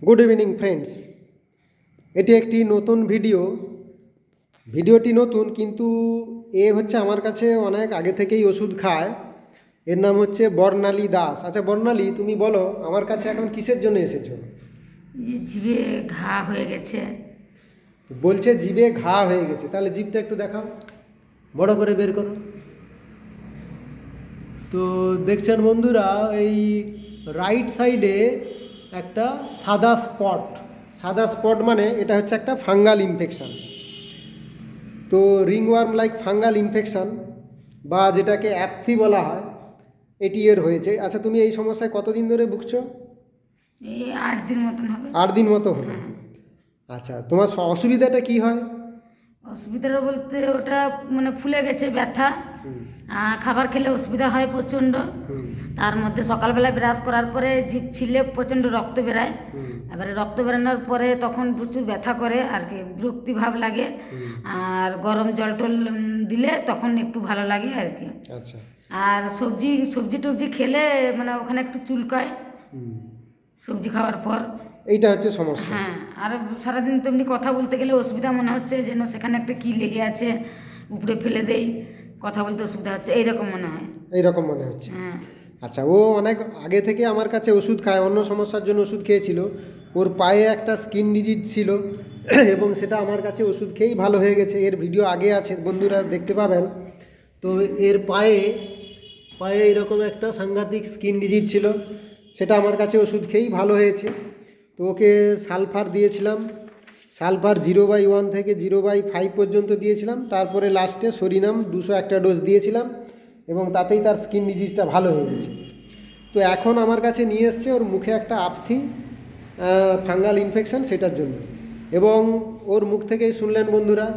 Good evening friends, এটি একটি নতুন ভিডিওটি নতুন, কিন্তু এ হচ্ছে আমার কাছে অনেক আগে থেকেই ওষুধ খায়। এর নাম হচ্ছে বর্ণালী দাস। আচ্ছা বর্ণালী, তুমি বলো আমার কাছে এখন কিসের জন্য এসেছো? জিভে ঘা হয়ে গেছে। বলছে জিভে ঘা হয়ে গেছে, তাহলে জিভটা একটু দেখাও, বড় করে বের করো। তো দেখছেন বন্ধুরা, এই রাইট সাইডে একটা সাদা স্পট মানে এটা হচ্ছে একটা ফাঙ্গাল ইনফেকশান। তো রিংওয়ার্ম লাইক ফাঙ্গাল ইনফেকশান বা যেটাকে অ্যাপথি বলা হয়, এটি এর হয়েছে। আচ্ছা, তুমি এই সমস্যায় কতদিন ধরে ভুগছো? এই 8 দিন মতন হবে। 8 দিন মতো হলো। আচ্ছা, তোমার অসুবিধাটা কি হয়? অসুবিধাটা বলতে ওটা মানে ফুলে গেছে, ব্যথা, খাবার খেলে অসুবিধা হয় প্রচণ্ড। তার মধ্যে সকালবেলা ব্রাশ করার পরে জিভ ছিলে প্রচণ্ড রক্ত বেরায়। এবারে রক্ত বেরানোর পরে তখন প্রচুর ব্যথা করে আর কি, বিরক্তি ভাব লাগে। আর গরম জল টল দিলে তখন একটু ভালো লাগে আর কি। আচ্ছা। আর সবজি টবজি খেলে মানে ওখানে একটু চুলকায় সবজি খাওয়ার পর। এইটা হচ্ছে সমস্যা। হ্যাঁ, আর সারাদিন তো এমনি কথা বলতে গেলে অসুবিধা মনে হচ্ছে, যেন সেখানে একটা কি লেগে আছে, উপরে ফেলে দেই, কথা বলতে অসুবিধা হচ্ছে, এইরকম মনে হয়। এইরকম মনে হচ্ছে। হ্যাঁ। আচ্ছা, ও অনেক আগে থেকে আমার কাছে ওষুধ খায়, অন্য সমস্যার জন্য ওষুধ খেয়েছিল। ওর পায়ে একটা স্কিন ডিজিজ ছিল এবং সেটা আমার কাছে ওষুধ খেয়েই ভালো হয়ে গেছে। এর ভিডিও আগে আছে, বন্ধুরা দেখতে পাবেন। তো এর পায়ে এরকম একটা সাংঘাতিক স্কিন ডিজিজ ছিল, সেটা আমার কাছে ওষুধ খেয়েই ভালো হয়েছে। তো ওকে সালফার দিয়েছিলাম, সালফার 0/1 থেকে 0/5 পর্যন্ত দিয়েছিলাম। তারপরে লাস্টে সরিনাম 201 ডোজ দিয়েছিলাম এবং তাতেই তার স্কিন ডিজিজটা ভালো হয়ে গেছে। তো এখন আমার কাছে নিয়ে এসছে ওর মুখে একটা আপথি ফাঙ্গাল ইনফেকশান, সেটার জন্য। এবং ওর মুখ থেকেই শুনলেন বন্ধুরা,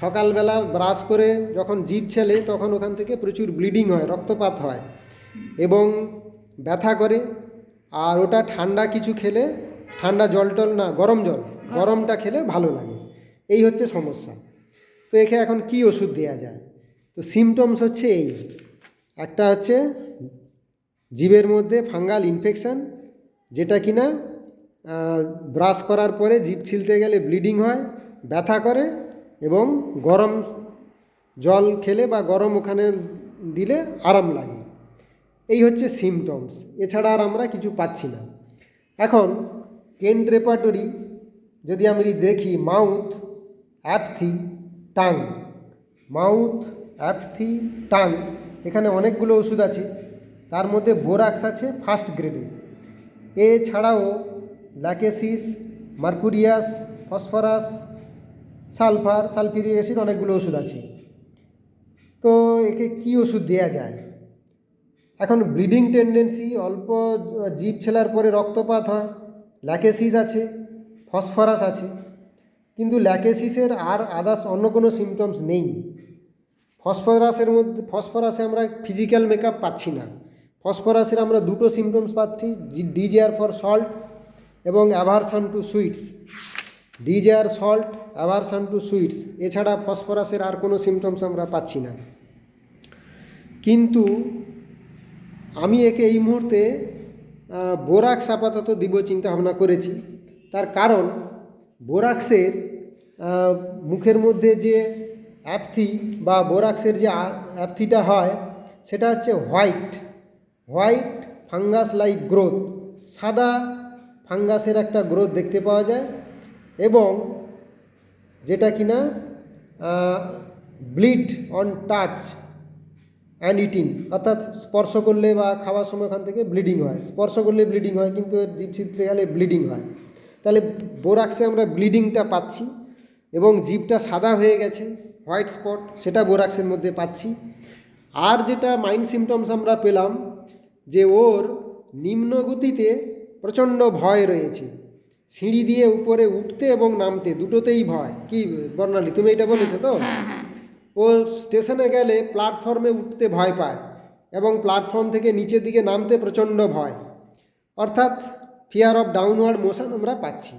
সকালবেলা ব্রাশ করে যখন জিভ ছেলে তখন ওখান থেকে প্রচুর ব্লিডিং হয়, রক্তপাত হয় এবং ব্যথা করে। আর ওটা ঠান্ডা কিছু খেলে, ঠান্ডা জল টল না, গরমটা খেলে ভালো লাগে। এই হচ্ছে সমস্যা। তো একে এখন কি ওষুধ দেওয়া যায়? তো সিমটমস হচ্ছে এই, একটা হচ্ছে জিভের মধ্যে ফাঙ্গাল ইনফেকশান, যেটা কিনা ব্রাশ করার পরে জিভ ছিলতে গেলে ব্লিডিং হয়, ব্যথা করে এবং গরম জল খেলে বা গরম ওখানে দিলে আরাম লাগে। এই হচ্ছে সিমটমস, এছাড়া আর আমরা কিছু পাচ্ছি না। এখন পেন রেপার্টরি যদি আমি দেখি, মাউথ, অ্যাপথি, টাং, এখানে অনেকগুলো ওষুধ আছে। তার মধ্যে বোরাক্স আছে ফার্স্ট গ্রেডে। এছাড়াও Lachesis, Mercurius, phosphorus, sulphuric acid, অনেকগুলো ওষুধ আছে। তো একে কি ওষুধ দেওয়া যায়? এখন ব্লিডিং টেন্ডেন্সি, অল্প জিভ ছেলার পরে রক্তপাত হয়, ল্যাকেসিস আছে, ফসফরাস আছে। কিন্তু ল্যাকেসিসের আর আদার্স অন্য কোনো সিমটমস নেই। ফসফরাসে আমরা ফিজিক্যাল মেকআপ পাচ্ছি না। ফসফরাসের আমরা দুটো সিমটমস পাচ্ছি, ডিজায়ার ফর সল্ট এবং অ্যাভারশন টু সুইটস। এছাড়া ফসফরাসের আর কোনো সিমটমস আমরা পাচ্ছি না। কিন্তু আমি একে এই মুহূর্তে বোরাক্স আপাতত দিব চিন্তা ভাবনা করেছি। তার কারণ বোরাক্সের মুখের মধ্যে যে অ্যাপথি বা বোরাক্সের যে অ্যাপথিটা হয়, সেটা হচ্ছে হোয়াইট ফাঙ্গাস লাইক গ্রোথ, সাদা ফাঙ্গাসের একটা গ্রোথ দেখতে পাওয়া যায় এবং যেটা কিনা bleed on touch and eating, অর্থাৎ স্পর্শ করলে বা খাওয়ার সময় ওখান থেকে ব্লিডিং হয়। স্পর্শ করলে ব্লিডিং হয়, কিন্তু জিভ ছিঁড়তে গেলে ব্লিডিং হয়। তাহলে বোরাক্সে আমরা ব্লিডিংটা পাচ্ছি এবং জিভটা সাদা হয়ে গেছে, হোয়াইট স্পট, সেটা বোরাক্সের মধ্যে পাচ্ছি। আর যেটা মাইন্ড সিমটমস আমরা পেলাম, যে ওর নিম্ন গতিতে প্রচণ্ড ভয় রয়েছে, সিঁড়ি দিয়ে উপরে উঠতে এবং নামতে দুটোতেই ভয়। কি বর্ণালী, তুমি এটা বলেছো তো? ও স্টেশনে গেলে প্ল্যাটফর্মে উঠতে ভয় পায় এবং প্ল্যাটফর্ম থেকে নিচের দিকে নামতে প্রচণ্ড ভয়, অর্থাৎ ফিয়ার অফ ডাউনওয়ার্ড মোশন আমরা পাচ্ছি।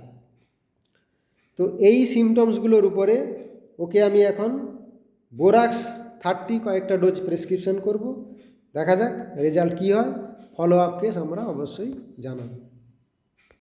তো এই সিমটমসগুলোর উপরে ওকে আমি এখন বোরাক্স 30 কয়েকটা ডোজ প্রেসক্রিপশন করব। দেখা যাক রেজাল্ট কী হয়। ফলো আপ কেস আমরা অবশ্যই জানাবো।